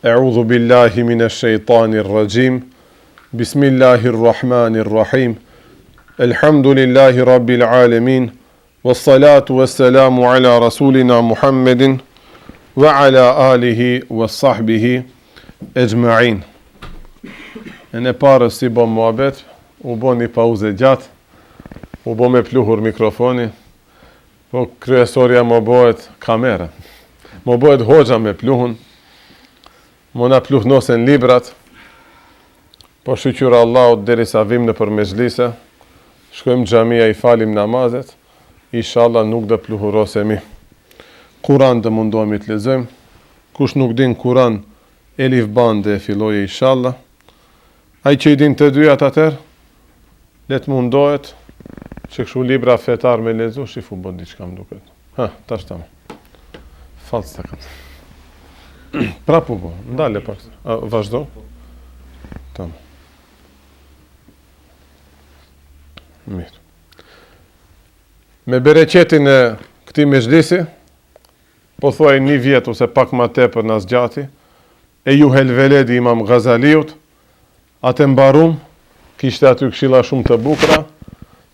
A'udhu billahi minash shaitanir rajim. Bismillahir rahmanir rahim. Alhamdulillahi rabbil alamin. Wassalatu wassalamu ala rasulina Muhammedin wa ala alihi wa sahbihi ejma'in. Në parë si bom muhabet, u bo një pauze gjatë, u bo me pluhur mikrofoni, po kryesorja më bëhet kamera, më bëhet hoxha me pluhun, më na pluhnosen librat, po shqyra Allahut deri sa vim në për mezhlise, shkojmë xhamia i falim namazet, inshallah nuk do pluhurosemi. Kur'an të mundohemi të lexojmë, kush nuk din Kur'an, elif bande filloje inshallah. Ai që i din të dyjat atër, le të mundohet që kështu libra fetar me lexu, shifu bën diçka më duket. Tash tam. Falë të këtë. Prapu bo, ndale pak. Vazhdo. Tam. Mirë. Me bereqetin e këtij mezhlisi, po thuaj 1 vjet ose pak më tepër na zgjati, e ju Helveledi Imam Ghazaliut, atë mbarum, kishte aty këshilla shumë të bukura,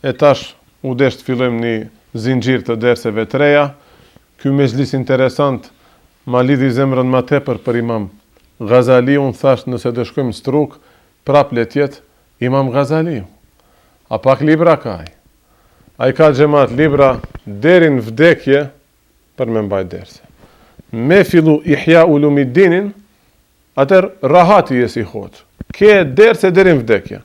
e tash u desh të fillojmë një zinxhir të derseve të reja. Ky mezhlis interesant ma lidhi zemrën më tepër për Imam Ghazaliun, thash nëse do shkojmë Struk, prap le të jetë Imam Ghazaliu. A pak libra ka ai. Ai ka xhamat libra deri në vdekje për me mbajt derse. Me fillu Ihya Ulumiddinin, atër rahati je si hoxh. Ke derse deri në vdekje.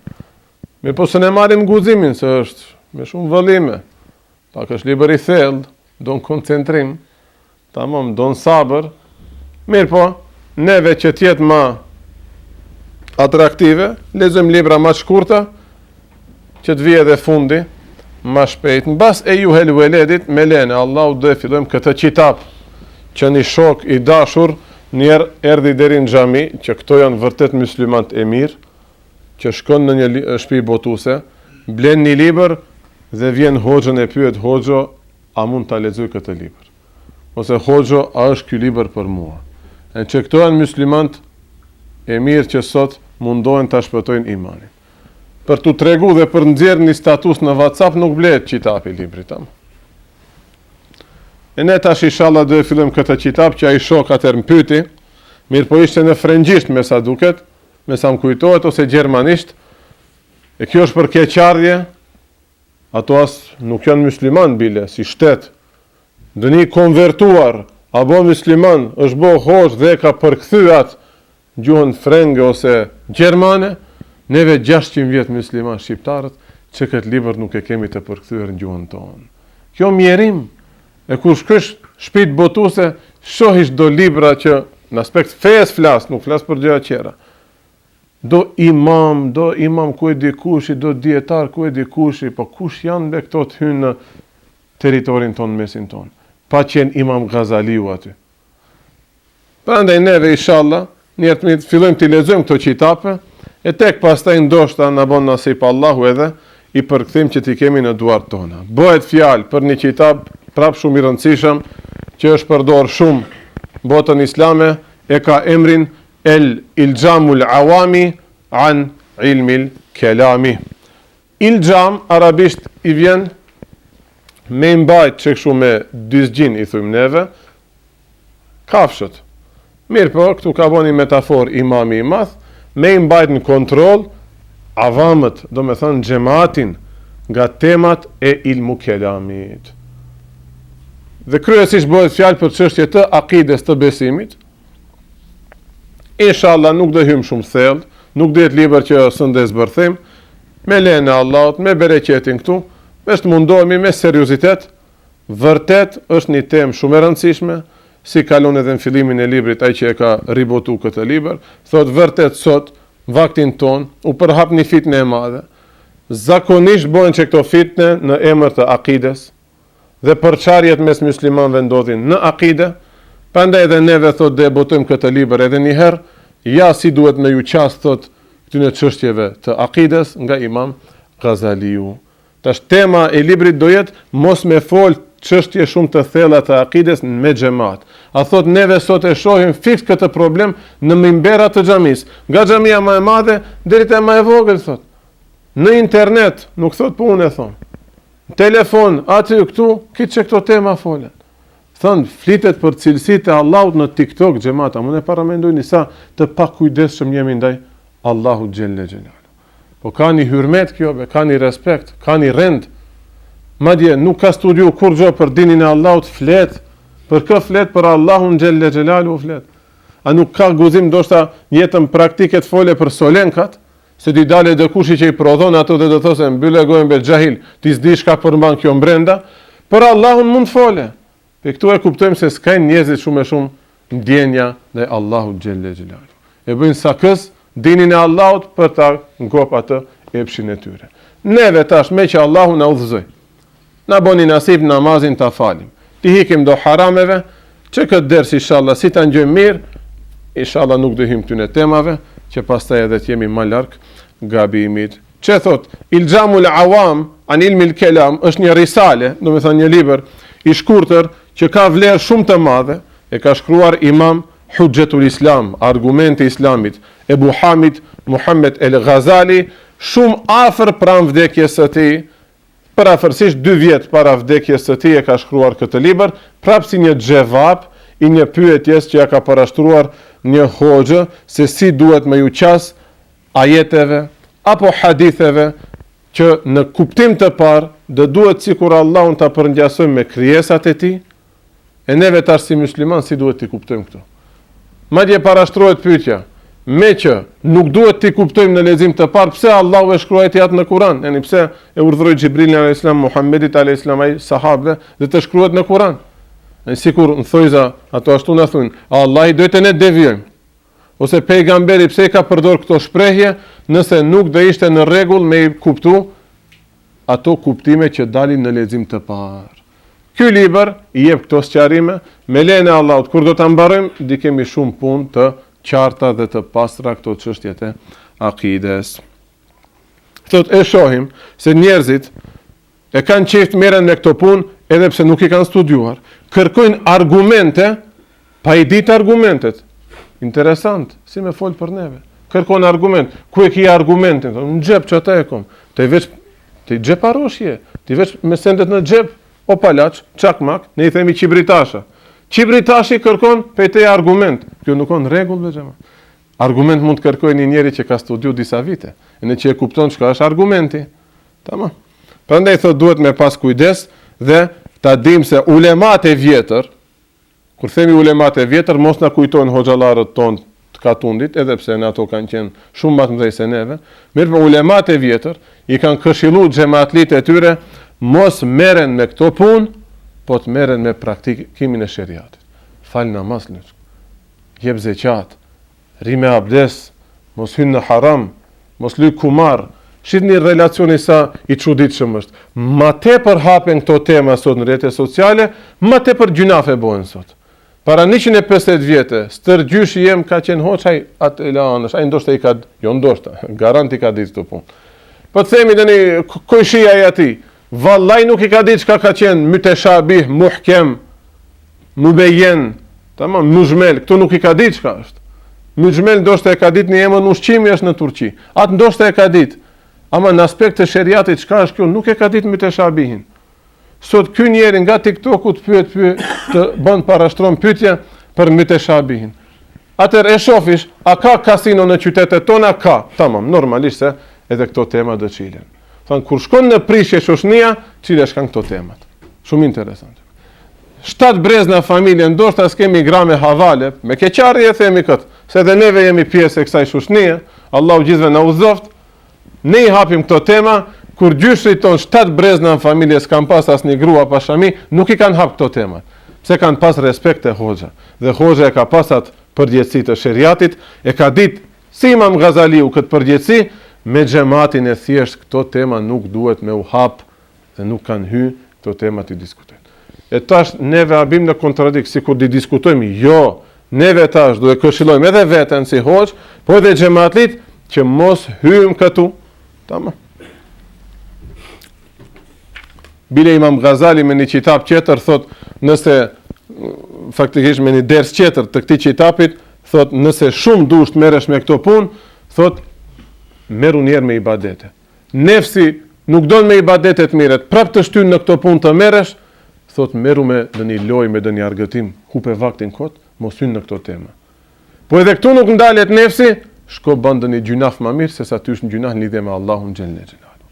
Me po së ne marim guzimin, se është me shumë vëllime. Pak është libër i thellë, do në koncentrim, tamam, do në sabër. Mirë po, neve që tjetë ma atraktive, lexojmë libra ma shkurta, që të vije dhe fundi, ma shpejt. Në bas e ju Helveledit, me lene, Allahu do e fillojmë këtë qitap, që një shok i dashur, njerë erdi deri në xhami, që këto janë vërtet muslimant e mirë, që shkon në një shtëpi botuse, blen një libër dhe vjen hoxhën e pyet, hoxho, a mund ta lexoj këtë libër? Ose hoxho, a është ky libër për mua? E që këto janë muslimant e mirë që sot mundohen ta shpëtojnë imanin. Për t'u tregu dhe për nxjerr një status në WhatsApp nuk blehet qitapi librit tam. E ne tash inshallah do e fillojmë këtë qitap që ai shok atëherë më pyeti, mirë po ishte në frëngjisht me sa duket, me sa më kujtohet, ose gjermanisht, e kjo është për keqardhje, ato as nuk janë musliman bile, si shtet, dëni konvertuar, apo musliman, është bo hoxh dhe ka përkthyat gjuhën frenge ose gjermane, neve 600 vjet musliman shqiptarët, që këtë libër nuk e kemi të përkthyer në gjuhën tonë. Kjo mjerim, e kur shkësh shtëpit botuse, shohish do libra që në aspekt fejes flas, nuk flas për gjëra tjera. Do imam ku e di kushi, do dietar ku e di kushi, po kush janë dhe këto të hynë në teritorin tonë, mesin tonë. Pa qenë Imam Ghazaliu aty. Prandaj neve inshallah, njerë të fillojmë të lexojmë këto qitape, e tek pastaj ndoshta na bën nasip Allahu edhe i përkthim që t'i kemi në duart tona. Bëhet fjalë për një qitap prap shumë i rëndësishëm, që është përdor shumë botën islame, e ka emrin El Iljamul Awami an Ilmil Kelami. Iljam arabisht i vjen me mbajt që kështu me dyzgjin i thujmë neve, kafshët. Mirë po, këtu ka bo një metafor imami i madh, me mbajt në kontrol avamët, do me thënë xhamatin, nga temat e ilmu kelamit. Dhe kryesisht bëhet fjalë për çështje të akides të besimit. Inshallah nuk do hym shumë thellë, nuk do jetë libër që s'ndes bërthim, me lejen e Allahut, me bereqetin këtu, është mundohemi me seriozitet. Vërtet është një temë shumë e rëndësishme, si kalon edhe në fillimin e librit ai që e ka ribotu këtë libër, thot vërtet sot vaktin ton u përhap një fitnë e madhe. Zakonisht bëhen që këto fitnë në emër të akides, dhe përçarjet mes muslimanëve ndodhin në akide. Prandaj edhe neve thot dhe botojmë këtë libër edhe një herë, ja si duhet me ju qas thot këtyne çështjeve të akides nga Imam Ghazaliu. Tash tema e librit do jetë mos me fol çështje shumë të thella të akides me xhamat. A thot neve sot e shohim fiks këtë problem në mimberat të xhamisë. Nga xhamia më e madhe deri te më e vogël thot. Në internet, nuk thot po unë e thon. Telefon, aty këtu, kitë që këto tema folen. Thënë, flitet për cilësitë e Allahut në TikTok, xhamata, më ne paramendojni sa të pakujdesshëm jemi ndaj Allahut xhelle xhelal. Po ka një hyrmet kjo, ka një respekt, ka një rend. Madje nuk ka studiu kur gjë për dinin e Allahut, flet, për kë flet, për Allahun xhelle xhelalu flet. A nuk ka guzim ndoshta jetën praktike të fole për solenkat, se ti dale dhe kushi që i prodhon ato dhe do those mbyllë gojën be xahil, ti s'di çka përmban kjo brenda, për Allahun mund fole. Pe këtu e kuptojmë se s'ka njerëzit shumë e shumë ndjenja dhe Allahu xhelle xhelalu. E bëjnë sakës dinin e Allahut për ta ngop atë epshin e tyre. Neve tash me që Allahu na udhëzoj. Na boni nasib namazin ta falim. Ti hikim do harameve, që këtë ders inshallah si ta ngjojmë mirë, inshallah nuk do hym këtu në temave, që pastaj edhe të jemi më larg gabimit. Që thot, Iljamul Awam an ilmil kelam është një risale, do me thënë një libër i shkurtër që ka vlerë shumë të madhe, e ka shkruar Imam Hujjatul Islam, argumenti islamit, Ebu Hamid Muhammed El Ghazali, shumë afër pranë vdekjes së tij, parafërsisht 2 vjet para vdekjes së tij e ka shkruar këtë libër, prapë si një xhevap i një pyetjes që ja ka parashtruar një hoxhë se si duhet me ju qas ajeteve apo haditheve që në kuptim të parë dhe duhet sikur Allahun ta përngjasojmë me krijesat e tij, e neve tash si musliman si duhet t'i kuptojmë këto. Madje parashtrohet pyetja, me që nuk duhet t'i kuptojmë në lexim të parë, pse Allahu e shkruaj atë në Kur'an? Yani pse e urdhëroi Xhibrilin alayhis salam Muhammedit alayhis salam ai sahabëve dhe të shkruhet në Kur'an? E sikur në thojza, ato ashtu në thunë, Allah i dojtë e ne devjojmë. Ose pejgamberi pse ka përdor këto shprehje, nëse nuk do ishte në rregull me i kuptu ato kuptime që dalin në lexim të parë. Ky libër i jep këto sqarime, me lejen e Allahut, kur do ta mbarojmë, di kemi shumë punë të qarta dhe të pastra këto çështjet e akides. Thot e shohim se njerëzit e kanë qejf merren me këto punë edhe pse nuk i kanë studiuar. Kërkojnë argumente, pa i ditë argumentet. Interesant, si me folë për neve. Kërkojnë argument. Ku e ki argumentin? Në xhep që ata e kom. Të i xhep aroshje. Të i veç me sendet në xhep, o palaq, çakmak, ne i themi qibritasha. Qibritashi kërkon për te argument. Kjo nuk on rregull veçama. Argument mund të kërkojë një njeri që ka studiu disa vite. E në që e kupton çka është argumenti. Tamam. Prandaj thot duhet me pas kujdes dhe ta dim se ulemat e vjetër, kur themi ulemat e vjetër, mos na kujtojnë hoxhallarët tonë të Katundit, edhe pse në ato kanë qenë shumë më të mëdhej se neve, mirë për ulemat e vjetër, i kanë këshilluar xhamatlit e tyre, mos merren me këto punë, po të merren me praktikimin e shariatit. Fal namaz, jep zeqat, ri me abdes, mos hyn në haram, mos luj kumar. Shihni relacioni sa i çuditshëm është. Ma tepër hapen këto tema sot në rrjetet sociale, ma tepër gjunafe bëhen sot. Para 150 vjetë, stërgjyshi jem ka qenë hoçaj atë elanësh, ai ndoshta i ka, jo ndoshta, garanti ka ditë këtë punë. Po të themi tani kujshia e ati, vallai nuk i ka ditë çka ka qenë myteshabih, muhkem, mubayyin, tamam, mujmel, këtu nuk i ka ditë çka është. Mujmel ndoshta e ka ditë në emër ushqimi është në Turqi. Atë ndoshta e ka ditë. Ama në aspekt të shariatit çka është kjo, nuk e ka ditë myteshabihin. Sot ky njeri nga TikToku të bën parashtron pyetje për myteshabihin. Atëherë e shofish, a ka kasino në qytetet tona? Ka. Tamam, normalisht se edhe këto tema do çilen. Thon kur shkon në prishje shoshnia, cilesh kanë këto temat. Shumë interesante. 7 brezna familje, ndoshta s'kemi grame havale, me keqarrje e themi këtë, se edhe neve jemi pjesë e kësaj shoshnie, Allahu gjithve na udhëzoft. Ne i hapim këto tema, kur gjyshrit ton 7 brezna në familje s'kan pas as një grua pa shami, nuk i kanë hap këto temat. Pse kanë pas respekt e hoxha. Dhe hoxha e ka pasat përgjegjësi të shariatit, e ka ditë si Imam Ghazaliu këtë përgjegjësi, me xhamatin e thjesht këto tema nuk duhet me u hap dhe nuk kanë hy këto tema të diskutojnë. E tash neve abim në kontradikt, sikur di diskutojmë, jo, neve tash duhet këshillojmë edhe veten si hoxh, po edhe xhamatlit që mos hyjmë këtu. Tamam. Bile Imam Ghazali me një kitab tjetër thot, nëse faktikisht me një ders tjetër të këtij kitapit, thot nëse shumë dush të merresh me këto punë, thot merru njerë me ibadete. Nefsi nuk don me ibadete të miret, prap të shtyn në këto punë të merresh, thot merru me një lojë, me një argëtim, hupe vaktin kot, mos hyn në këto tema. Po edhe këtu nuk ndalet nefsi, shko bën një gjunaf më mirë se sa ty është në gjunaf në lidhje me Allahun xhelle xhelalu.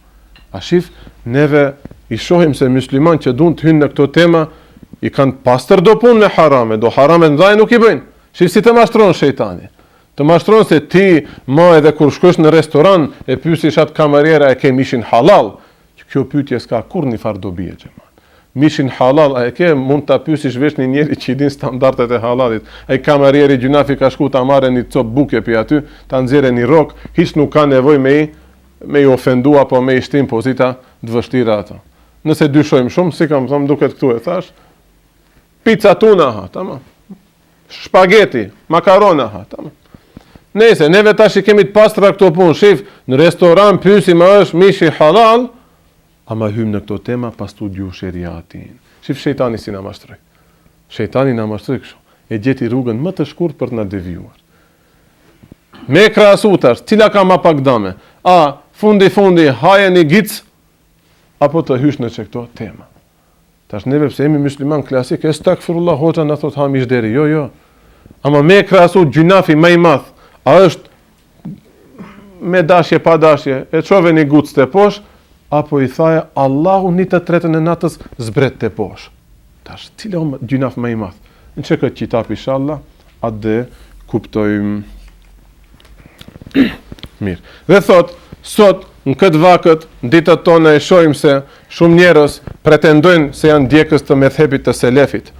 A shif, neve i shohim se musliman që duan të hynë në këto tema, i kanë pastër do punë me harame, do harame ndaj nuk i bëjnë. Shif si të mashtron shejtani. Të mashtron se ti, ma edhe kur shkosh në restoran, e pyesish atë kamariera e ke mishin halal. Kjo pyetje s'ka kur një farë dobi e xhaman. Mishin halal, a e ke mund ta pyesish vesh një njeri që i din standardet e halalit. Ai kamarieri gjunafi ka shku ta marrë një cop buke pi aty, ta nxjerrë një rok, hiç nuk ka nevojë me i ofendu apo me i shtim pozita të vështira ato. Nëse dyshojmë shumë, si kam thënë duket këtu e thash, pizza tuna ha, tamam. Shpageti, makarona ha, tamam. Nëse neve tash i kemi të pastra këto punë, shif, në restoran pyesim a është mishi halal, ama hym në këto tema pas studiu sheriatin. Shif shejtani si na mashtroi. Shejtani na mashtroi kështu. E gjeti rrugën më të shkurtër për të na devijuar. Me krahasu tash, cila ka më pak dame? A fundi haje një gic apo të hysh në këto tema? Tash neve pse jemi musliman klasik, estakfirullah hoxha na thot ha mish deri. Jo. Ama me krahasu gjunafi më i madh, a është me dashje pa dashje, e çove një guc te poshtë, apo i thaje Allahu 1/3 e natës zbret te poshtë. Tash cila gjunaf më i madh? Në çka këtë kitab inshallah atë kuptojmë mirë. Dhe thot, sot në këtë vakët, në ditët tona e shohim se shumë njerëz pretendojnë se janë ndjekës të mezhebit të selefit.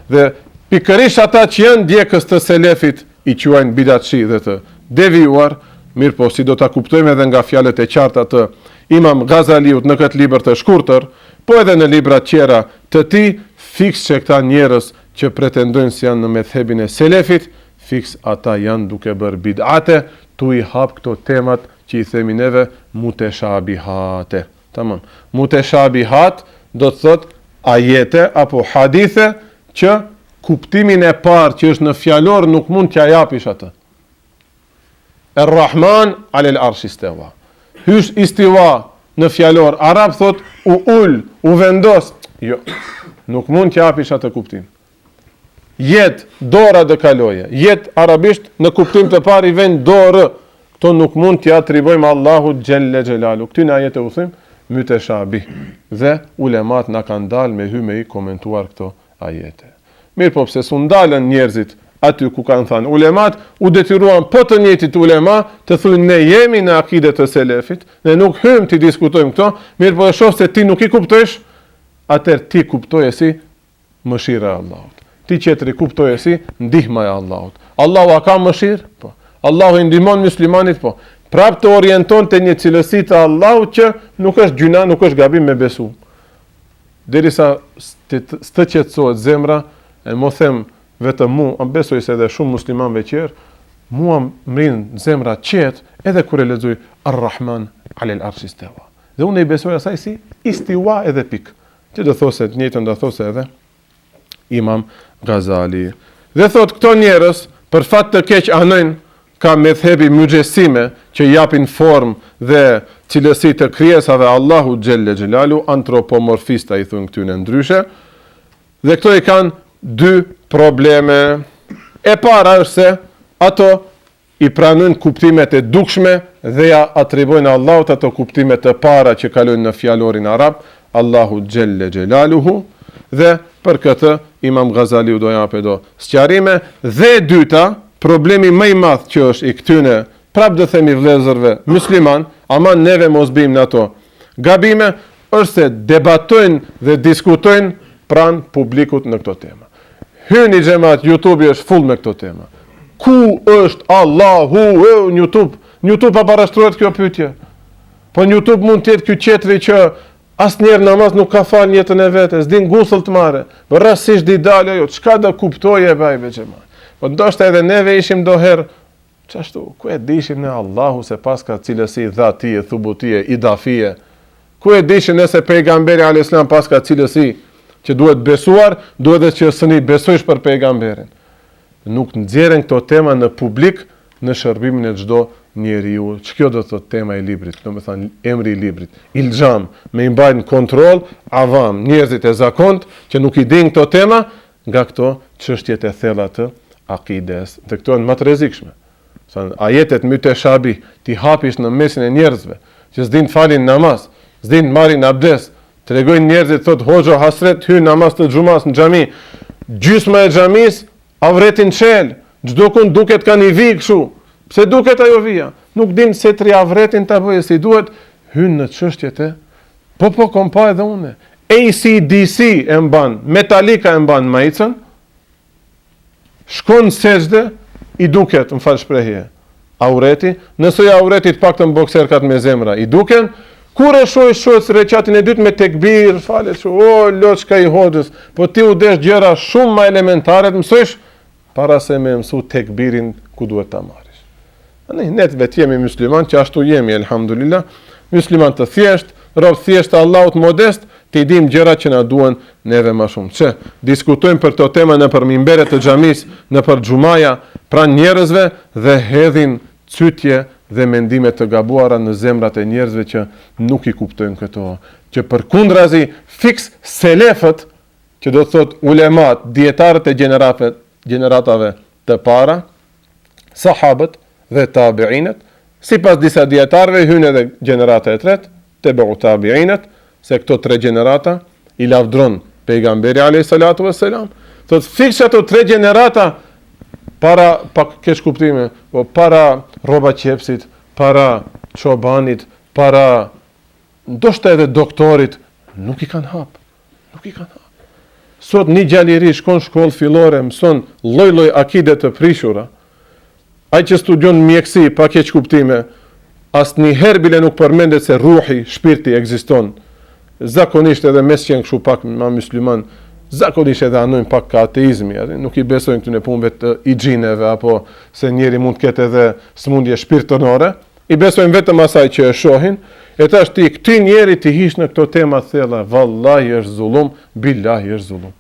Dhe pikërisht ata që janë ndjekës të selefit i quajnë bidatshi dhe të devijuar, mirë po si do ta kuptojmë edhe nga fjalët e qarta të Imam Ghazaliut në këtë libër të shkurtër, po edhe në libra tjera të tij, fiks që këta njerëz që pretendojnë se janë në mezhebin e selefit, fiks ata janë duke bërë bid'ate, tu i hap këto temat që i themi neve muteshabihate. Tamam. Muteshabihat do të thot ajete apo hadithe që kuptimin e parë që është në fjalor nuk mund t'ja japish atë. Er-Rahman alel arsh istawa. Hysh istiwa në fjalor arab thot u ul, u vendos. Jo. Nuk mund t'ja japish atë kuptim. Jet dora dhe kaloje. Jet arabisht në kuptim të parë i vend dorë. Këto nuk mund t'ja atribojmë Allahu xhelle xhelalu. Këty në ajete u them muteshabih. Dhe ulemat na kanë dalë me hyme i komentuar këto ajete. Mirë po pse s'u ndalën njerëzit aty ku kanë thënë ulemat, u detyruan po të njëjtit ulema të thonë ne jemi në akide të selefit, ne nuk hym të diskutojmë këto, mirë po e shoh se ti nuk i kuptojsh, atëherë ti kuptoje si mëshira e Allahut. Ti qetri kuptoje si ndihma e Allahut. Allahu a ka mëshirë? Po. Allahu i ndihmon muslimanit? Po. Prap të orienton të një cilësi të Allahut që nuk është gjuna, nuk është gabim me besu. Derisa s'të qetësohet zemra, e mo them vetëm mu, am besoj se edhe shumë muslimanëve tjerë, mua mrin zemra qetë edhe kur e lexoj Ar-Rahman alel arsh istawa. Dhe unë i besoj asaj si istiwa edhe pik. Që do thosë të njëjtën do thosë edhe Imam Ghazali. Dhe thot këto njerëz për fat të keq anojnë ka mezhebi mujessime që japin formë dhe cilësi të krijesave Allahu xhelle xhelalu, antropomorfista i thon këtyne ndryshe. Dhe këto i kanë dy probleme. E para është se ato i pranojnë kuptimet e dukshme dhe ja atribojnë Allahut ato kuptime të para që kalojnë në fjalorin arab, Allahu xhelle xhelaluhu, dhe për këtë Imam Ghazaliu do japë do sqarime. Dhe dyta, problemi më i madh që është i këtyne, prap do themi vëllezërve musliman, ama neve mos bëjmë në ato gabime, është se debatojnë dhe diskutojnë pranë publikut në këto tema. Hyni xhamat, YouTube është full me këto tema. Ku është Allahu në YouTube? Në YouTube pa parashtrohet kjo pyetje. Po në YouTube mund të jetë ky qetri që asnjëherë namaz nuk ka fal në jetën e vetes, din gusull të marrë. Po rastësisht di dalë ajo, çka do kuptoje vajve xhamat. Po ndoshta edhe neve ishim doherë çashtu, ku e dishim ne Allahu se pas ka cilësi dhatie, thubutie, idafie. Ku e di që nëse pejgamberi alayhis salam pas ka cilësi që duhet besuar, duhet edhe që s'ni besojsh për pejgamberin. Nuk nxjerrin këto tema në publik në shërbimin e çdo njeriu. Ç'kjo do të thotë tema e librit, domethënë emri i librit. Ilxam, me i mbajnë kontroll avam, njerëzit e zakont që nuk i dinë këto tema nga këto çështjet e thella të akides. Dhe këto janë më të rrezikshme. Ajetet myteshabi ti hapish në mesin e njerëzve që s'din të falin namaz, s'din të marrin abdes, tregojnë njerëzit thot hoxha hasret hyn namaz të xumas në xhami. Gjysma e xhamis avretin çel, çdo kund duket kanë i vi kështu. Pse duket ajo vija? Nuk din se tri avretin ta bëjë si duhet, hyn në çështjet e po kompa edhe unë. AC/DC e mban, Metallica e mban maicën. Shkon sejdë i duket, më fal shprehje. Aureti, nëse aureti të paktën bokserkat me zemra i duken, kur e shohësh recatin e dytë me tekbir, falet shu, o loçka i hoxhës, po ti u desh gjëra shumë më elementare të mësojsh para se me mësu tekbirin ku duhet ta marrish. Ne vetë jemi musliman, që ashtu jemi, elhamdulillah, musliman të thjesht, rob thjesht Allahut modest, të i dim gjërat që na duhen neve më shumë. Që diskutojmë për këto tema në për mimberet të xhamis, në për xhumaja, pranë njerëzve dhe hedhin cytje dhe mendime të gabuara në zemrat e njerëzve që nuk i kuptojnë këto. Që përkundrazi fiks selefët, që do të thot ulemat, dietarët e gjeneratave të para, sahabët dhe tabiinët, sipas disa dietarëve hyn edhe gjenerata e tretë, tabi'u tabiinët, se këto tre gjenerata i lavdron pejgamberi alayhis salatu wassalam. Thot fiks ato tre gjenerata para pak kesh kuptime, po para rroba qepsit, para çobanit, para ndoshta edhe doktorit, nuk i kanë hap. Nuk i kanë hap. Sot një gjaliri shkon shkollë fillore, mëson lloj-lloj akide të prishura. Ai që studion mjeksi pa keq kuptime, asnjëherë bile nuk përmendet se ruhi, shpirti ekziston. Zakonisht edhe mes që janë kështu pak ma musliman, zakonisht edhe anojnë pak ka ateizmi, nuk i besojnë këtyne punëve të igjineve, apo se njeri mund të ketë edhe smundje shpirtërore, i besojnë vetëm asaj që e shohin, e tash ti këti njeri ti hish në këto tema thella, vallahi është zullum, billahi është zullum.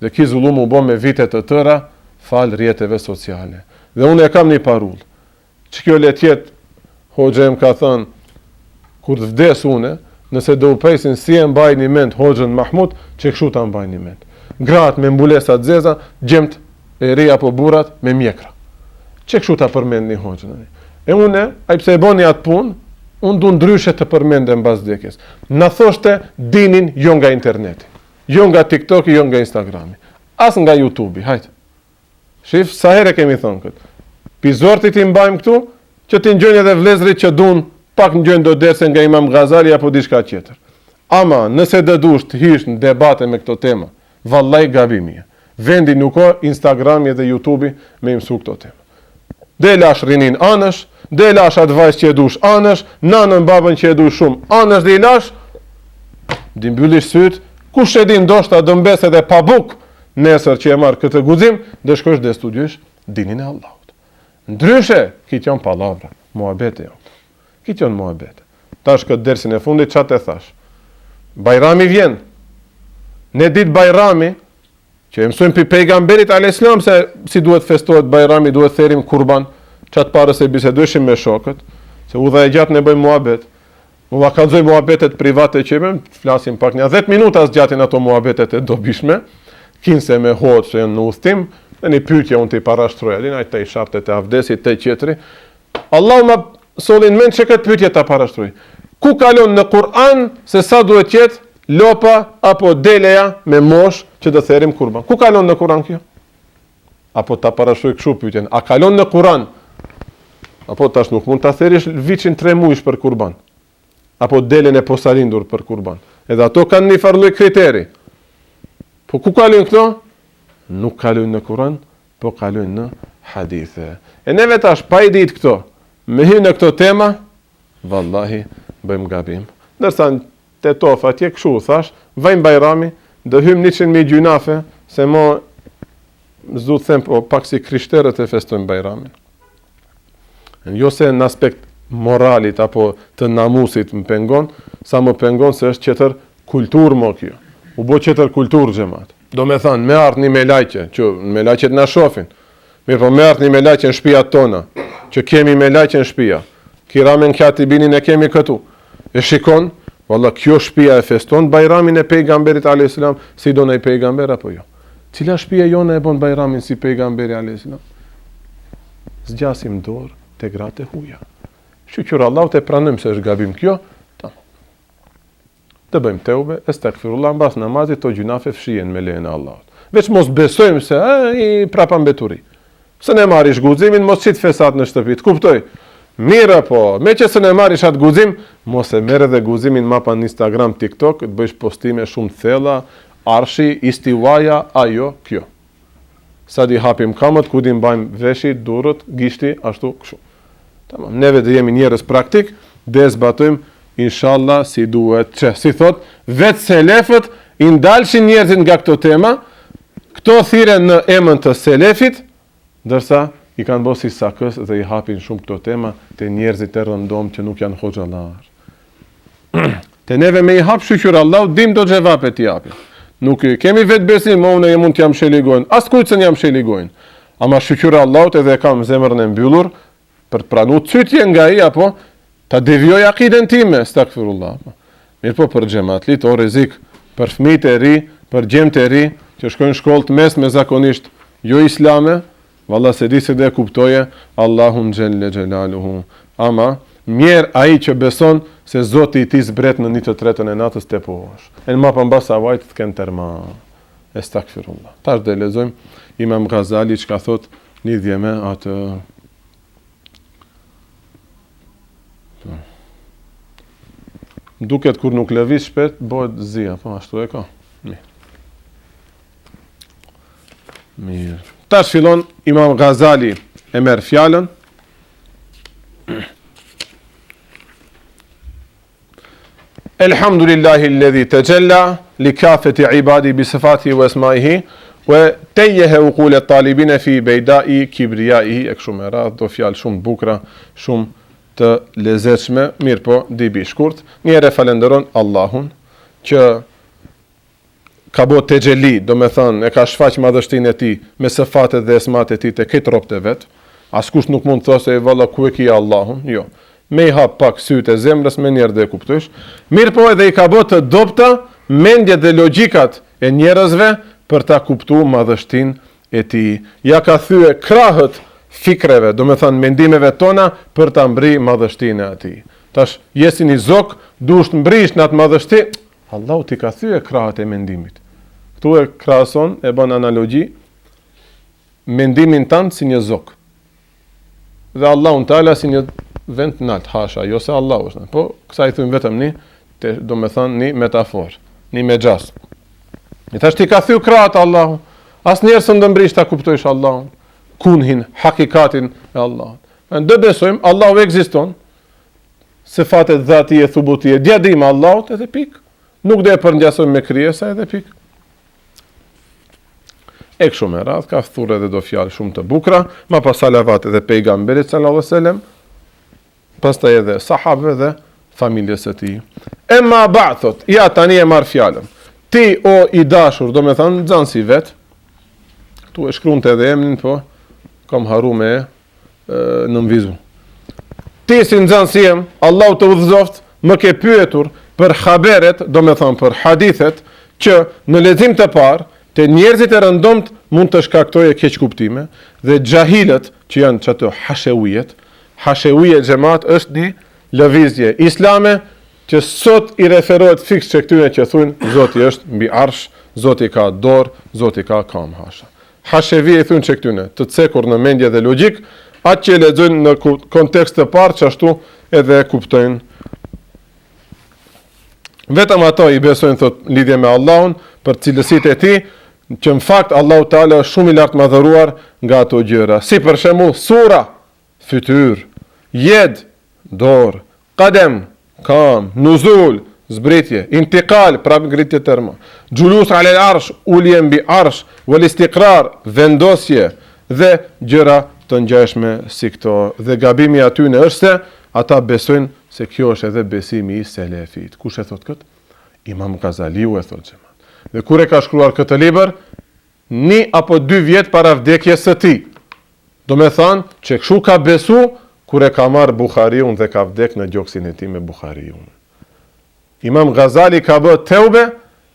Dhe ki zullum u bo me vitet të tëra, fal rjetëve sociale. Dhe unë e kam një parull, që kjo letjet, hoxha em ka thënë, kur të vdes une, nëse do u presin si e mbaj një mend hoxhën Mahmud, që kështu ta mbaj një mend. Gratë me mbulesa të zeza, gjemt e ri apo burrat me mjekra. Që kështu ta përmend një hoxhën. E une, ai pse e boni atë punë, unë du ndryshe të përmendem mbas vdekjes. Na thoshte dinin jo nga interneti, jo nga TikToki, jo nga Instagrami, as nga YouTube-i, hajt. Shif, sa herë kemi thonë këtë. Pizortit i mbajmë këtu, që ti ngjojnë edhe vlezrit që duan pak ngjojnë do derse nga Imam Ghazali apo diçka tjetër. Ama nëse do dush të hish në debate me këto tema, vallai gabimi. Vendi nuk ka Instagrami dhe YouTube-i me mësu këto tema. Delash rinin anësh, delash atë vajzë që e dush anësh, nanën babën që e dush shumë anësh dhe i lash, di mbyllish syt, kush e di ndoshta do mbes edhe pa buk nesër që e marr këtë guxim, do shkosh dhe studiosh dinin e Allahut. Ndryshe, këtë janë pallavra, muhabete janë. Këtë janë muhabete. Tash këtë dersin e fundit çfarë të thash? Bajrami vjen. Ne ditë Bajrami, që e mësojmë për pejgamberit alayhis salam se si duhet festohet Bajrami, duhet therim kurban, çat parës e bisedojshim me shokët, se udha e gjatë ne bëjmë muhabet. Ulla kallzoj muhabetet private që bëjmë, flasim pak një 10 minuta zgjatin ato muhabetet e dobishme, kinse me hoxh që janë në udhtim, dhe një pyetje unë të i parashtroja, din ai të i shartet e avdesit, të i qetri. Allahu ma solin mend që këtë pyetje ta parashtroj. Ku kalon në Kur'an se sa duhet jetë lopa apo deleja me mosh që do therim kurban? Ku kalon në Kur'an kjo? Apo ta parashtroj kështu pyetjen, a kalon në Kur'an? Apo tash nuk mund ta therish viçin 3 muajsh për kurban? Apo delen e posalindur për kurban? Edhe ato kanë një farë lloj kriteri. Po ku kalojnë këto? Nuk kalojnë në Kur'an, po kalojnë në hadithe. E neve tash pa i ditë këto, me hy në këto tema, vallahi, bëjmë gabim. Ndërsa te tof atje këshu, thash, vajmë Bajrami, dhe hymë 100.000 gjunafe, se mo, zdu të them, po, pak si krishterët e festojmë Bajramin. Jo se në aspekt moralit apo të namusit më pengon, sa më pengon se është qëtër kultur më kjo. U bo qëtër kultur xhamat. Do me thanë, me ardhni me lajqe, që me lajqet na shofin. Mirë po me ardhni me lajqe në shtëpiat tona, që kemi me lajqe në shtëpia. Kiramen katibinin e kemi këtu. E shikon, valla kjo shtëpia e feston Bajramin e pejgamberit a.s. si do në i pejgamber apo jo. Cila shtëpia jone e bon Bajramin si pejgamberi a.s. Zgjasim dorë te gratë e huja. Shqyqyr Allah të pranëm se është gabim kjo, të bëjmë teube, estakfirullah, mbas namazit të gjunafe fshien me lejnë Allah. Veç mos besojmë se i prapa mbeturi. Se ne marish guximin, mos qitë fesat në shtëpit. Kuptoj, mire po, me që se ne marish atë guzim, mos e mere dhe guzimin mapa në Instagram, TikTok, të bëjsh postime shumë thella, arshi, istiwaja, ajo, kjo. Sa di hapim kamët, ku di mbajmë veshit, durët, gishti, ashtu, kështu. Tamam, neve dhe jemi njerës praktik, dhe zbatojmë inshallah si duhet që. Si thot, vetë selefët i ndalshin njerëzit nga këto tema, këto thire në emën të selefit, dërsa i kanë bosi sakës dhe i hapin shumë këto tema të njerëzit e rëndom që nuk janë hoxhallar. Te neve me i hap shqyqyr Allah, dim do gjevap e t'i hapin. Nuk kemi vetë besim, ma unë e mund t'jam sheligojnë, as kujtë se n'jam sheligojnë. Ama shqyqyr Allah edhe kam zemrën e mbyllur, për pranu cytje nga i, apo ta devjoj akiden time, stakfirullah. Mirë po për xhamatlit, o rrezik, për fëmijët e ri, për gjemt e ri, që shkojnë shkollë të mesme zakonisht, jo islame, valla se di se dhe kuptoje, Allahun xhelle xhelaluhu. Ama, mjerë ai që beson se Zoti i tij zbret në 1/3 e natës te poshtë. E në mapa mbasa vajtë të kënë terma. Estakfirullah. Tash dhe lezojmë Imam Ghazali që ka thot lidhje me atë duket kur nuk lëviz shpejt, bëhet zia, po ashtu e ka. Mirë. Tash fillon Imam Ghazali e merr fjalën. Elhamdulillahi alladhi tajalla li kafati ibadi bi sifatihi wa asma'ihi wa tayyaha uqul at-talibin fi bayda'i kibriyaihi. E kështu me radhë, do fjalë shumë bukura, shumë të lezetshme, mirë po, dibi shkurt. Njëre falenderon Allahun, që ka bo të gjeli, do me thënë, e ka shfaq madhështin e ti, me sëfatet dhe esmat e ti të këtë ropët e vetë, askush nuk mund të thosë e valla ku e kia Allahun, jo. Me i hap pak sytë e zemrës, me njerë dhe kuptush. Mirë po edhe i ka bo të dopta, mendje dhe logjikat e njerëzve, për ta kuptu madhështin e ti. Ja ka thye krahët fikreve, do me thënë mendimeve tona, për ta mbri madhështin e ati. Tash, jesi një zok, dush të mbrish në atë madhështi, Allahu ti ka thye krahët e mendimit. Këtu e krahason, e bën analogji, mendimin tanë si një zok. Dhe Allahun Teala si një vend nalt, hasha, jo se Allahu është. Po, kësa i thujmë vetëm një, do me thënë një metafor, një me gjas. E tash ti ka thye krahët Allahu, as njerë së ndëmbrish ta kuptojsh Allahun, kunhin, hakikatin e Allahut. Dhe besojmë, Allahu ekziston, se fatet dhati e thubuti e djadim Allahut, edhe pik. Nuk dhe e përngjasojmë me krijesa, edhe pik. E kështu me radhë, ka thurë edhe do fjalë shumë të bukra, ma pas salavat edhe pejgamberit sallallahu alaihi wasallam, pastaj edhe sahabëve dhe familjes së tij. Emma ba'd, thot, ja tani e marr fjalën. Ti o i dashur, do me thënë nxënësi vet. Tu e shkruante edhe emrin, po kam haru me nënvizu. Ti si nxënësi jem, Allahu të udhëzoft, më ke pyetur për haberet, do me thënë për hadithet, që në lexim të parë, të njerëzit e rëndomt mund të shkaktojë keq kuptime, dhe xahilët, që janë çato hashewijet, xhamat është një lëvizje islame, që sot i referohet fiks që këtyre që thunë, Zoti është mbi arsh, Zoti ka dorë, Zoti ka kam hasha. Hashevi e thunë që këtyre, të cekur në mendje dhe logjik, atë që lexojnë në kontekst të parë, që ashtu edhe kuptojnë. Vetëm ato i besojnë, thot, lidhje me Allahun, për cilësitë e tij, që në fakt Allahu Teala është shumë i lartë madhëruar nga ato gjëra. Si për shembull sura, fytyr, jed, dorë, qadem, kam, nuzul, zbritje, intiqal, prap ngritje tërma, gjulus ale arsh, ulje mbi arsh, wal istiqrar, vendosje, dhe gjëra të ngjashme si këto. Dhe gabimi aty në është se ata besojnë se kjo është edhe besimi i selefit. Kush e thot këtë? Imam Ghazaliu e thot xhamat. Dhe kur e ka shkruar këtë libër, 1 apo 2 vjet para vdekjes së tij. Do me thanë që kështu ka besu kur e ka marrë Buhariun dhe ka vdek në gjoksin e tij me Buhariun. Imam Ghazali ka bë teube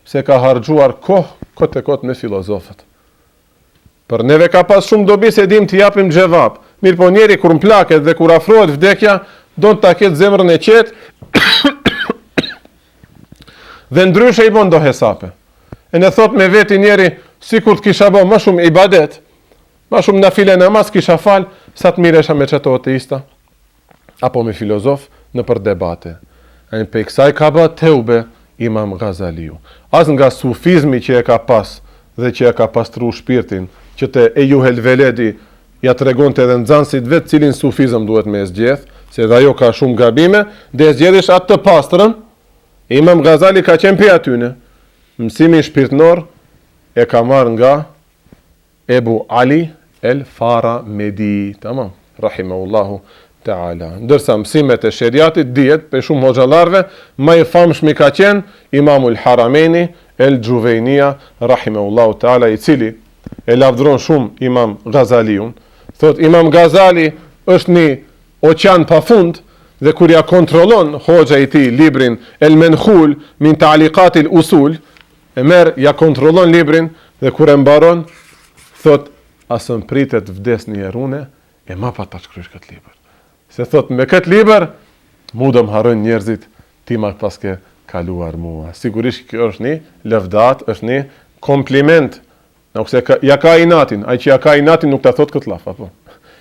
se ka harxuar kohë me filozofët. Për neve ka pas shumë dobi se dim të japim xhevap. Mirë po njeri kur mplaket dhe kur afrohet vdekja, do të ta ketë zemrën e qetë dhe ndryshe i bën do hesape. E ne thot me veti njeri, si kur të kisha bë më shumë ibadet, më shumë nafile namaz kisha fal, sa të miresha me çeto ateista apo me filozof në për debate. Ai pe kësaj ka bë teube Imam Ghazaliu. As nga sufizmi që e ka pas dhe që e ka pastru shpirtin, që te Ejuhel Veledi ja tregonte edhe nxënësit vetë cilin sufizëm duhet me zgjedh, se dhe ajo ka shumë gabime, dhe zgjedhish atë të pastrën. Imam Ghazali ka qenë prej atyne. Mësimi shpirtnor e ka marrë nga Ebu Ali el Faramedi, tamam, rahimahullahu ta'ala. Ndërsa mësimet e sheriatit dihet për shumë hoxhallarëve, më i famshëm ka qenë Imamul Harameni el Gjuvejnia, rahimahullahu ta'ala, i cili e lavdron shumë Imam Ghazaliun. Thot Imam Ghazali është një oqean pafund, dhe kur ja kontrollon hoxha i tij librin El Menhul min Ta'liqatil Usul, e merr ja kontrollon librin dhe kur e mbaron thot asën pritet vdes një herune e ma pa ta shkrysh këtë libër. Se thot me këtë libër mu do më harrojnë njerëzit ti ma paske kaluar mua. Sigurisht kjo është një lëvdat, është një kompliment. Nëse ja ka inatin, ai që ja ka inatin nuk ta thot këtë laf apo.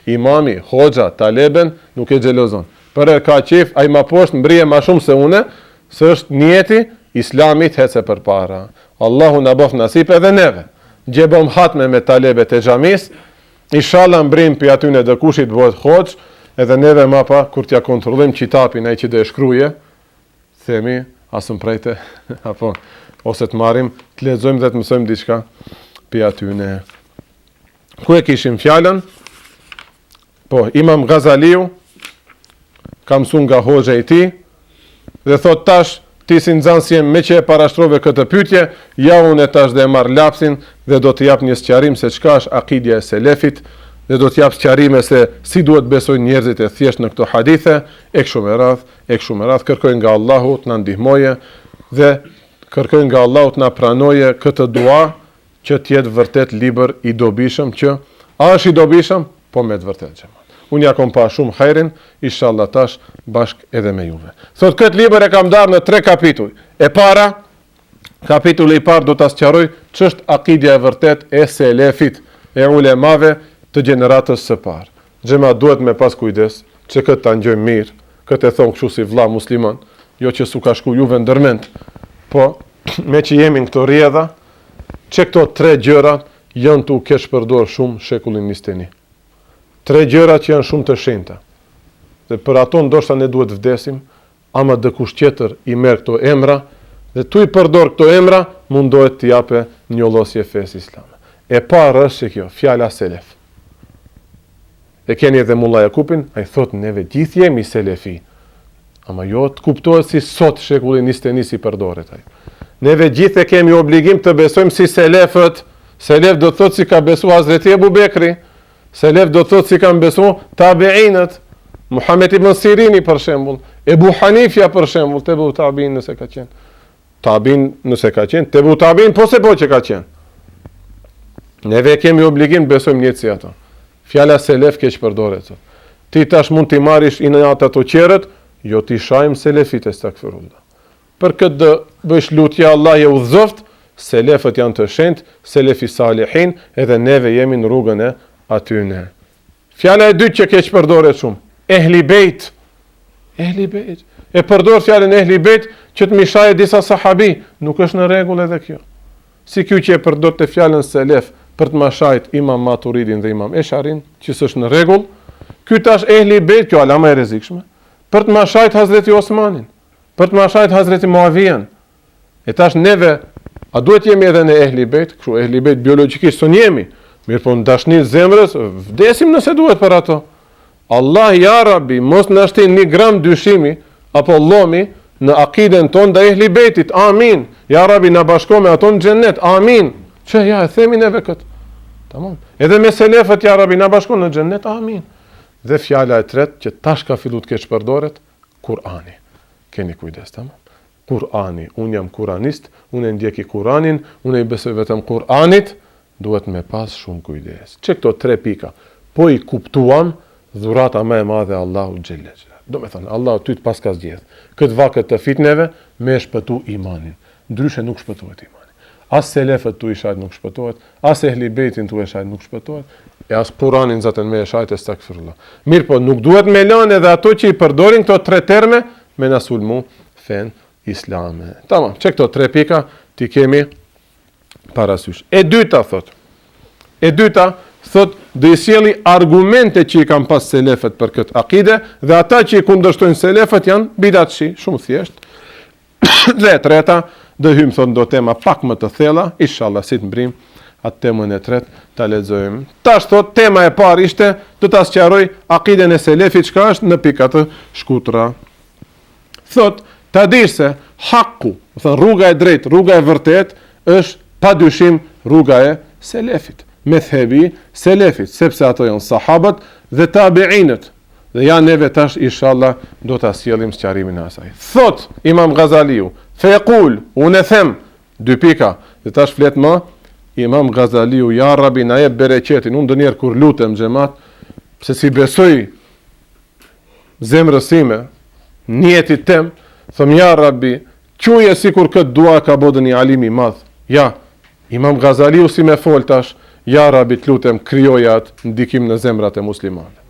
Imami, hoxha, taleben nuk e xhelozon. Për e ka qef, ai ma poshtë mbrije ma shumë se une, së është njeti islamit hece për para. Allahu në bof nasip edhe neve. Gjebom hatme me talebet e xhamis, inshallah mbrim për atyne dhe kushit bëhet hoxh, edhe neve ma pa, kur t'ja kontrollim qitapin ai që dhe shkruje, themi, asëm prejte, apo, ose të marim, të lexojmë dhe të mësojmë diçka për atyne. Ku e kishim fjallën? Po, Imam Ghazaliu, ka mësuar nga hoxha i tij dhe thot tash ti si nxënës jem me që e parashtrove këtë pyetje, ja unë tash dhe e marr lapsin dhe do të jap një sqarim se çka është akidja e selefit dhe do të jap sqarime se si duhet besojnë njerëzit e thjesht në këto hadithe, e kështu me radh, kërkoj nga Allahu të na ndihmoje dhe kërkoj nga Allahu të na pranoje këtë dua që të jetë vërtet libër i dobishëm, që a është i dobishëm, po me të vërtetë që. Unë ja kom pa shumë hajrin, inshallah tash bashk edhe me juve. Thot këtë libër e kam darë në 3 kapituj. E para, kapitulli i parë do ta sqaroj ç'është akidja e vërtet e selefit, e ulemave të gjeneratës së parë. Xhema duhet me pas kujdes, që këtë ta ngjojmë mirë, këtë e thon kështu si vëlla musliman, jo që su ka shku juve ndërmend, po me që jemi në këto rrjedha, që këto 3 gjëra janë tu kesh përdor shumë shekullin 21. 3 gjëra që janë shumë të shenjta. Dhe për ato ndoshta ne duhet vdesim, ama dikush tjetër i merr këto emra dhe tu i përdor këto emra, mundohet të jape njollosje fesë islame. E parë është kjo, fjala selef. E keni edhe Mulla Jakupin, ai thot neve gjithë jemi selefi. Ama jo të kuptohet si sot shekullin 21 si përdoret ai. Neve gjithë kemi obligim të besojmë si selefët. Selef do të thot si ka besu Hazreti Ebu Bekri. Selef do të thot si kanë besu tabiinët, Muhammed ibn Sirini për shembull, Ebu Hanifja për shembull, Tebu Tabiin nëse ka qenë. Tabiin nëse ka qenë, Tebu Tabiin po se po që ka qenë. Neve kemi obligim të besojmë njëtë si ato. Fjala selef keq përdoret sot. Ti tash mund t'i marrish inat ato qerët, jo t'i shajmë selefit e stakfirullah. Për këtë dë bësh lutja Allah je udhëzoft, selefët janë të shenjtë, selefi salihin, edhe neve jemi në rrugën e atyne. Fjala e dytë që keq përdoret shumë, ehli bejt. Ehli bejt. E përdor fjalën ehli bejt që të mishaje disa sahabi, nuk është në rregull edhe kjo. Si ky që e përdor të fjalën selef për të mashajt Imam Maturidin dhe Imam Esharin, që s'është në rregull, ky tash ehli bejt, kjo alama e rrezikshme, për të mashajt Hazreti Osmanin, për të mashajt Hazreti Muavijan. E tash neve, a duhet jemi edhe në ehli bejt, kështu ehli bejt biologjikisht son jemi, mirë po në dashni zemrës, vdesim nëse duhet për ato. Allah, ja Rabbi, mos në shtin 1 gram dyshimi, apo lomi, në akiden ton dhe ehli bejtit, amin. Ja Rabbi, në bashko me ato në gjennet, amin. Që ja, e themi neve këtë. Tamam. Edhe me selefët, ja Rabbi, në bashko në gjennet, amin. Dhe fjala e tretë, që tash ka fillu të keq përdoret, Kurani. Keni kujdes, tamam. Kurani, unë jam kuranist, unë e ndjeki Kuranin, unë e i besoj vetëm Kuranit, duhet me pas shumë kujdes. Që këto 3 pika, po i kuptuam, dhurata më e madhe Allahu xhelle xhelal. Do me thënë, Allahu ty të pas ka zgjedh. Këtë vakët të fitneve, me shpëtu imanin. Ndryshe nuk shpëtohet imani. As selefët tu i shajt nuk shpëtohet, as ehli bejtin tu e shajt nuk shpëtohet, e as Kuranin zatën me e shajt e stakfirullah. Mirë po, nuk duhet me lanë edhe ato që i përdorin këto 3 terme, me na sulmu fen islame. Tamam, që këto 3 pika ti kemi parasysh. E dyta, thot, dhe i sjeli argumente që i kam pas selefet për këtë akide, dhe ata që i kundërshtojnë selefet janë bidatshi, shumë thjesht. Dhe e treta, dhe hymë, thot, do tema pak më të thella, inshallah, si të mbrim, atë temën e tretë ta lexojmë. Tash, thot, tema e parë ishte, do ta sqaroj akiden e selefit, çka është në pika të shkutra. Thot, ta dish se haku, rruga e drejtë, rruga e vërtet, është pa dyshim rruga e selefit. Medhebi selefit, sepse ato janë sahabët dhe tabiinët. Dhe ja neve tash, inshallah, do ta sjellim sqarimin e asaj. Thot Imam Ghazaliu, fe yaqul, unë them 2 pika, dhe tash flet më Imam Ghazaliu, ja Rabbi na jep bereqetin. Unë ndonjëherë kur lutem xhamat, pse si besoj zemrës time, njetit tem, them ja Rabbi, quje sikur këtë dua ka bodën një alim i madh. Ja, Imam Ghazaliu si me fol tash, ja Rabbi të lutem krijoja atë ndikim në zemrat e muslimanëve.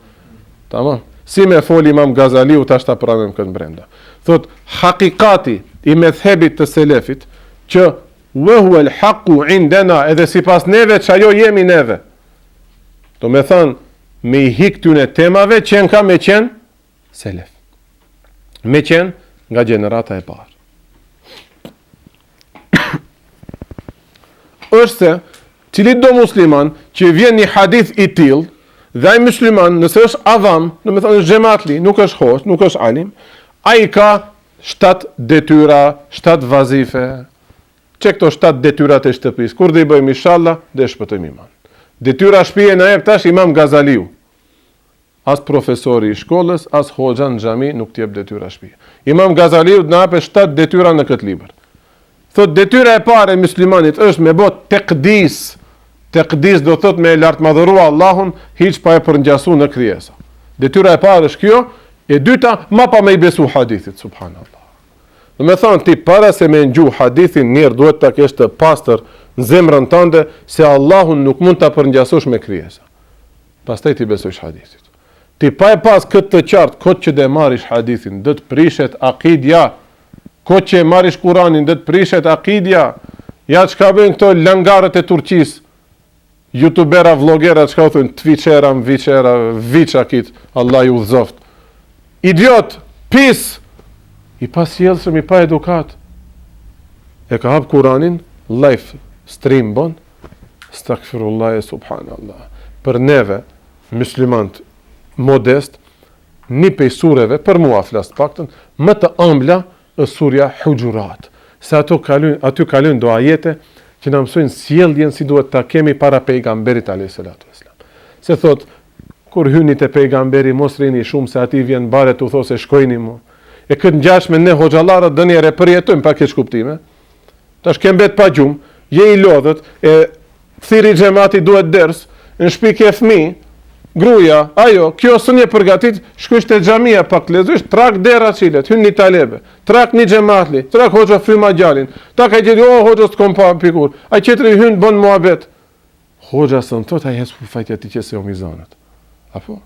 Tamam. Si me fol Imam Ghazaliu tash ta pranojmë këtë brenda. Thot hakikati i medhebit të selefit që wa huwa al-haqu indana, edhe sipas neve çajo jemi neve. Do me thënë me i hik këtyne temave që ka me qenë selef. Me qenë nga gjenerata e parë. Është se cili do musliman që vjen një hadith i tillë, dhe ai musliman nëse është avam, do të thonë xhamatli, nuk është host, nuk është alim, ai ka 7 detyra, 7 vazife. Çe këto 7 detyrat e shtëpisë, kur do i bëjmë inshallah, dhe shpëtojmë iman. Detyra shtëpie na jep tash Imam Ghazaliu. As profesori i shkollës, as hoxha në xhami nuk t'jep detyra shtëpie. Imam Ghazaliu na jep 7 detyra në këtë libër. Thot detyra e parë e muslimanit është me bot tekdis. Tekdis do thot me lartmadhërua Allahun, hiç pa e përngjasu në krijesa. Detyra e parë është kjo, e dyta ma pa me i besu hadithit, subhanallah. Do me thonë ti para se me ngju hadithin njërë duhet ta kesh të pastër në zemrën tënde se Allahun nuk mund ta përngjasosh me krijesa. Pastaj ti besojsh hadithit. Ti pa e pas këtë të qartë, kot që dhe marish hadithin, dhe të prishet akidja, kot që e marish Kuranin, dhe të prishet akidja, ja çka bëjnë këto langarët e Turqisë, youtubera, vlogera, çka u thon, twitchera, viçakit, Allah ju udhzoft. Idiot, pis, i pasjellshëm, i pa edukat. E ka hap Kuranin, live stream bon, astaghfirullah, subhanallah. Për neve, muslimant modest, një pej sureve, për mua flas paktën, më të ëmbla është surja Hujurat. Se aty kalojnë do ajete që na mësojnë sjelljen si duhet ta kemi para pejgamberit alayhis salatu wasalam. Se thot kur hyni te pejgamberi mos rini shumë se aty vjen bare tu thosë shkojini mu. E këtë ngjashme ne hoxhallarët dënjëre përjetojmë pa keq kuptime. Tash kem bet pa gjumë, je i lodhët, e thiri xhamati duhet ders, në shtëpi ke fëmijë, gruaja, ajo, kjo s'nje përgatit, shkojsh te xhamia pak lezosh, trak dera cilet, hyn një talebe, trak një xhamatli, trak hoxha fryma gjalin. Ta ka gjeti, o hoxha s'kom pa pikur. Ai qetri hyn bën muhabet. Hoxha son tot ai hes fajti aty që se o mizanat. Apo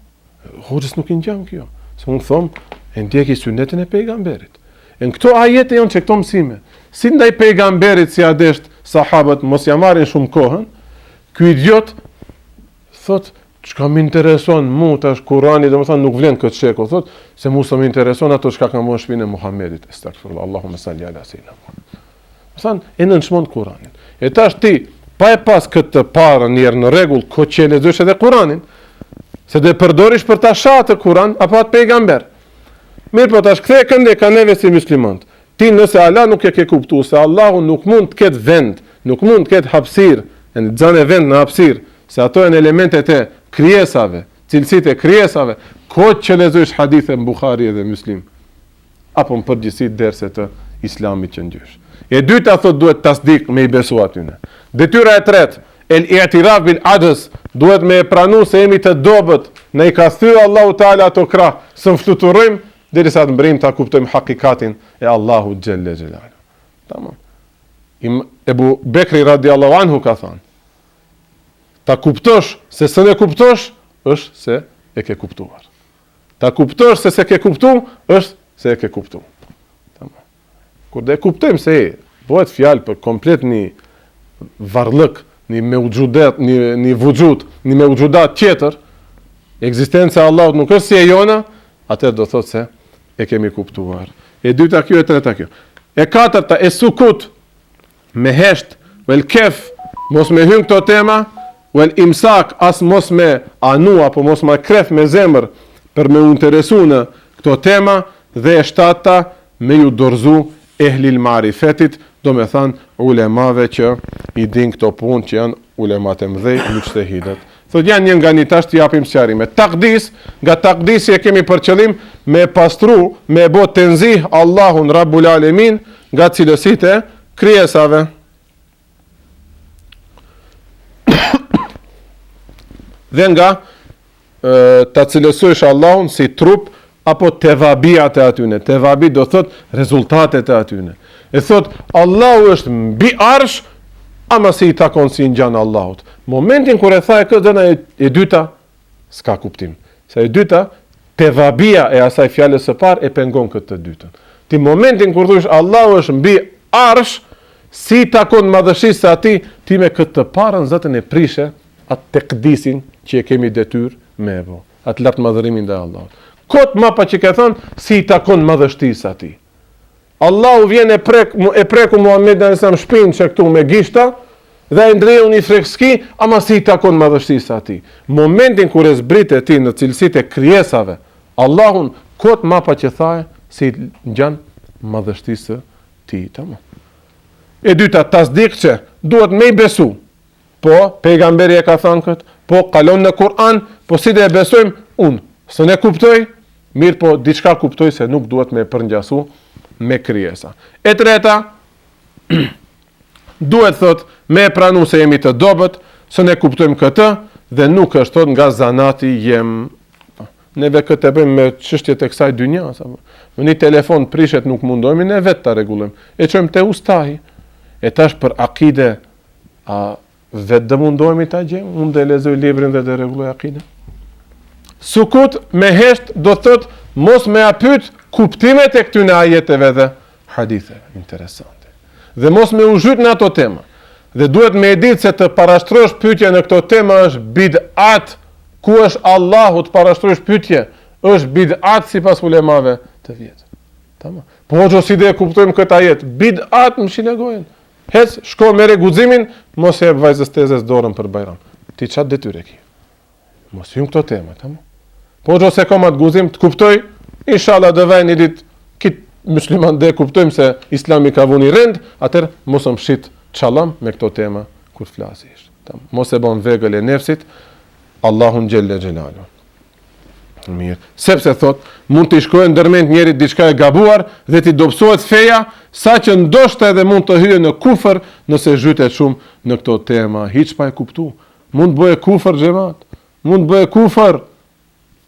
hoxhës nuk i ngjan kjo. Se unë thom, e ndjeki sunetin e pejgamberit. E në këto ajete janë që këto mësime. Si ndaj pejgamberit si adesht sahabët mos ja marrin shumë kohën, ky idiot thot çka më intereson mu tash Kurani, domethënë nuk vlen këtë shekull, thot se mua s'më intereson ato çka ka më shpinë e Muhamedit. Astaghfirullah, Allahumma salli ala sayyidina Muhammad. Thon e nënçmon Kuranin. E tash ti pa e pas këtë të parë njerë në rregull, ko që lexosh edhe Kuranin, Se do e përdorish për ta shatë Kur'an apo atë pejgamber. Mirë, po tash kthej këndë ka neve si muslimanët. Ti nëse Allah nuk e ke kuptuar se Allahu nuk mund të ketë vend, nuk mund të ketë hapësirë, në xhanë vend në hapësirë, se ato janë elementet e krijesave, cilësitë e krijesave, kohë që lexosh hadithe në Buhari dhe Muslim, apo në përgjithësi derse të Islamit që ndjesh. E dyta thot duhet tasdik me i besu atyne. Detyra e tretë, el i'tiraf bil ajz, duhet me e pranu se jemi të dobët, ne i ka thyer Allahu Teala ato krah, së fluturojmë derisa të mbrim ta kuptojmë hakikatin e Allahu xhelle xhelalu. Tamam. Ebu Bekri radiallahu anhu ka thënë, ta kuptosh se së ne kuptosh, është se e ke kuptuar. Ta kuptosh se se ke kuptu, është se e ke kuptu. Tamam. Kur dhe kuptojmë se bëhet fjalë për komplet një varlëk, një vujud, një mevjudat tjetër, ekzistenca e Allahut nuk është si e jona, atëherë do thotë se e kemi kuptuar. E dyta kjo, e treta kjo. E katërta, e sukut, me hesht, vel kef, mos me hyn këto tema, vel imsak, as mos me anu, apo mos me kref me zemër, për me u interesu në këto tema, dhe e shtata, me ju dorzu ehlil marifetit, do me thanë ulemave që i din këto punë që janë ulemat e mdhej, mujtahidat. Thot janë një nga një tash të japim sqarime. Takdis, nga takdisi e kemi për qëllim me pastru, me bo tenzih Allahun Rabbul Alemin nga cilësitë e krijesave. Dhe nga ta cilësojsh Allahun si trup apo tevabijat e atyne. Tevabi do thot rezultatet e atyne. E thot Allahu është mbi arsh, ama si i takon si në gjanë Allahut. Momentin kër e tha e këtë dëna e dyta, s'ka kuptim. Se e dyta, tevabia e asaj fjales së par e pengon këtë të dytën. Ti momentin kër thush Allahu është mbi arsh, si i takon madhëshisë ati, ti me këtë të parën zëtën e prishe atë tekdisin që e kemi detyr me e bo. Atë lartë madhërimin dhe Allahut. Kotë mapa që ke thonë, si i takon madhështisë ati. Allahu vjen e preku Muhammed në nësëm shpinë që këtu me gishta, dhe e ndreju një frekski, ama si i takon madhështisë ati. Momentin kër e zbrit e ti në cilësit e krijesave, Allahun, kotë mapa që thaje, si në gjanë madhështisë ti. Tama. E dyta, tasdik që duhet me i besu, po, pejgamberi e ka thënë këtë, po, kalon në Kur'an, po si dhe e besojmë, unë, së ne kuptoj, mirë po, diçka kuptoj se nuk duhet me përngjasu me krijesa. E treta, duhet thot me pranu se jemi të dobët, së ne kuptojmë këtë, dhe nuk është thot nga zanati jem. Neve këtë e bëjmë me çështjet e kësaj dynja. Me një telefon prishet nuk mundohemi, ne vetë ta rregullojmë. E çojmë te ustahi. E tash për akide, a vetë dhe mundohemi ta gjejmë? Unë dhe lexoj librin dhe rregulloj akide. Sukut me hesht do thot mos me apyt kuptimet e këtyne ajeteve dhe haditheve. Interesante. Dhe mos me u zhyt në ato tema. Dhe duhet me ditë se të parashtrosh pyetje në këto tema është bid'at. Ku është Allahu të parashtrosh pyetje, është bid'at sipas ulemave të vjetër. Tamam. Po hoxha si dhe kuptojmë këtë ajet, bid'at më shilegojnë. Hec, shko me guximin, mos e vajzës tezes dorën për Bajram. Ti çat detyre ke. Mos hym këto tema, tamam. Po hoxha se kam atë guzim të kuptoj, inshallah do vjen një ditë kit musliman dhe kuptojmë se Islami ka vënë rend, atëherë mos më shit çallam me këto tema kur flasish. Tamam. Mos e bën vegël e nefsit. Allahun xhelle xhelalu. Mirë. Sepse thot, mund të shkojë ndërmend njerit diçka e gabuar dhe ti dobësohet feja, saqë ndoshta edhe mund të hyjë në kufër nëse zhytet shumë në këto tema. Hiç pa e kuptu. Mund bëhe kufër xhamat. Mund bëhe kufër.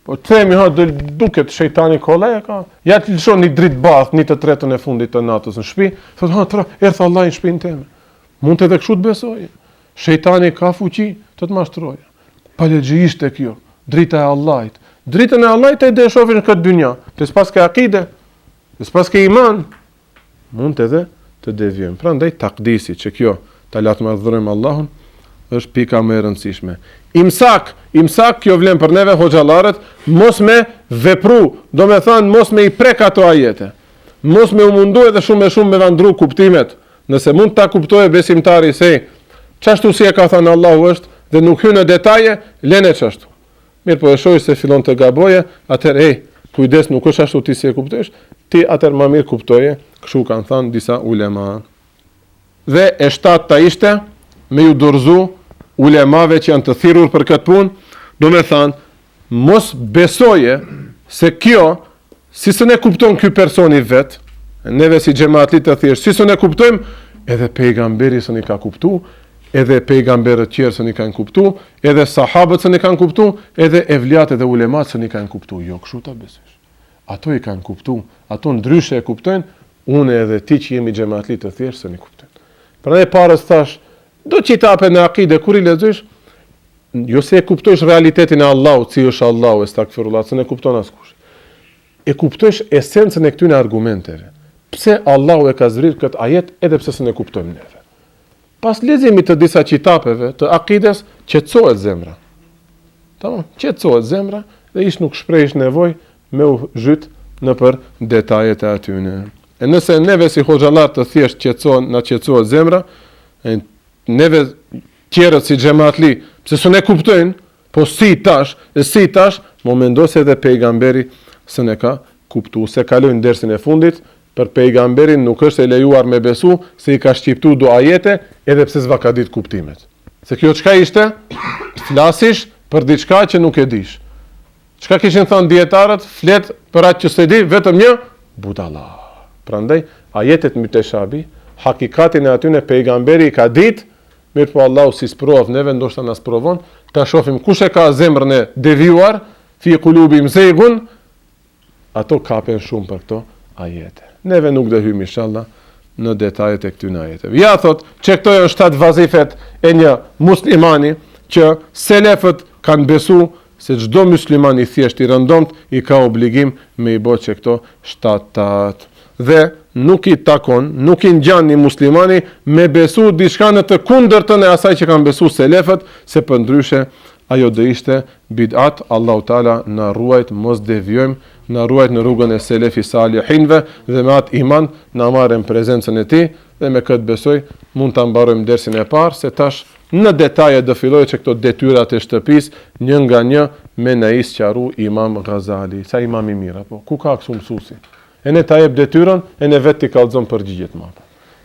Po themi ha duket shejtani kolla e ka. Ja të lëshon një dritë bath, një të tretën e fundit të natës në shtëpi, thot ha erdh Allah në shtëpinë time. Mund edhe kështu të besojë. Shejtani ka fuqi të të mashtrojë. Palegjisht e kjo, drita e Allahit. Dritën e Allahit e dhe shofin në këtë dynja, të s'pas ke akide, të s'pas ke iman, mund edhe të devjojmë. Pra ndaj takdisi që kjo, ta latë më dhërëm Allahun, është pika më e rëndësishme. Imsak kjo vlen për neve hoxhallarët, mos me vepru, do me thënë mos me i prek ato ajete, mos me u mundu edhe shumë me vandru kuptimet, nëse mund ta kuptojë besimtari se, qashtu si e ka thënë Allahu është, dhe nuk hynë në detaje, lene qashtu. Mirë po e shohë se fillon të gaboje, atëherë kujdes, nuk është ashtu ti si e kuptosh, ti atëherë më mirë kuptoje, kështu kanë thënë disa ulema. Dhe e shtatta ishte me ju dorëzu ulemave që janë të thirrur për këtë punë, do me thënë, mos besoje se kjo, si së ne kupton ky personi vet, neve si xhamatlit të thjesht, si së ne kuptojmë, edhe pejgamberi së ne ka kuptu, edhe pejgamberët tjerë së ne kanë kuptu, edhe sahabët së ne kanë kuptu, edhe evliat edhe ulemat së ne kanë kuptu. Jo, kështu ta besosh. Ato i kanë kuptu, ato ndryshe e kuptojnë, unë edhe ti që jemi xhamatlit të thjesht së ne kuptojnë. Prandaj parës thash, do qitape në akide, kur i lexosh, jo se e kuptojsh realitetin e Allahut, si është Allahu, estakfirullah, se ne kupton askush. E kuptojsh esencën e këtyre argumenteve. Pse Allahu e ka zbrit këtë ajet, edhe pse se ne kuptojmë neve. Pas leximit të disa qitapeve të akides, qetësohet zemra. Tamam, qetësohet zemra dhe ish nuk shprehish nevojë me u zhyt në për detajet e atyne. E nëse neve si hoxhallar të thjesht qetësohet zemra, neve tjerët si xhamatli, pse s'e kuptojnë, po si tash, mo mendo se edhe pejgamberi s'e ka kuptuar, se kalojnë dersin e fundit. Për pejgamberin nuk është e lejuar me besu se i ka shqiptu do ajete edhe pse s'va ka ditë kuptimet. Se kjo çka ishte? Të flasish për diçka që nuk e dish. Çka kishin thënë dietarët? Flet për atë që s'e di, vetëm një budalla. Prandaj ajetet mutashabi, hakikatin e atyne pejgamberi ka ditë, mirë po Allahu si sprov neve, ndoshta na sprovon, ta shohim kush e ka zemrën e devijuar, fi qulubihim zaygun, ato kapen shumë për këto ajete. Neve nuk do hyjmë inshallah në detajet e këtyre ajeteve. Ja thot, që këto janë 7 vazifet e një muslimani që selefët kanë besu se çdo musliman i thjesht i rëndomt i ka obligim me i bërë që këto 7. Dhe nuk i takon, nuk i ngjan një muslimani me besu diçka në të kundërtën e asaj që kanë besu selefët, se përndryshe ajo do ishte bid'at. Allahu Taala na ruajt mos devijojmë, na ruajt në rrugën e selefi salihinve dhe me atë iman na marrëm prezencën e tij dhe me këtë besoj mund ta mbarojmë dersin e parë, se tash në detaje do filloj që këto detyrat e shtëpisë një nga një me na isqaru Imam Ghazali, sa imam i mirë apo ku ka kështu mësuesi. E ne ta jep detyrën e ne vetë i kallzon përgjigjet më.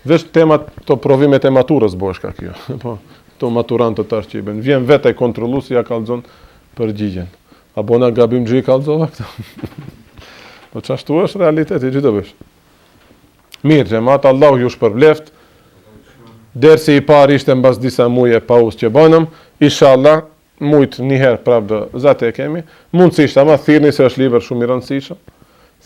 Vesh temat to provimet e maturës bosh ka kjo. Po to maturantët tash që i bën, vjen vetë ai kontrolluesi ja kallzon përgjigjen. Apo na gabim xhi kallzova këtë. Po çashtu është realiteti, çdo bësh. Mirë, xhamat, Allahu ju shpërbleft. Dersi i parë ishte mbas disa muaje pauzë që bënëm, inshallah mujt një herë prapë zate e kemi. Mundësisht ama thirrni se është libër shumë i rëndësishëm.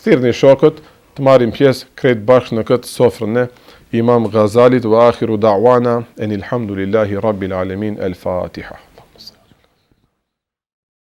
Thirrni shokët të marrin pjesë krejt bashkë në këtë sofrën e Imam Ghazalit. Wa akhiru da'wana enil hamdulillahi rabbil alamin. El Fatiha.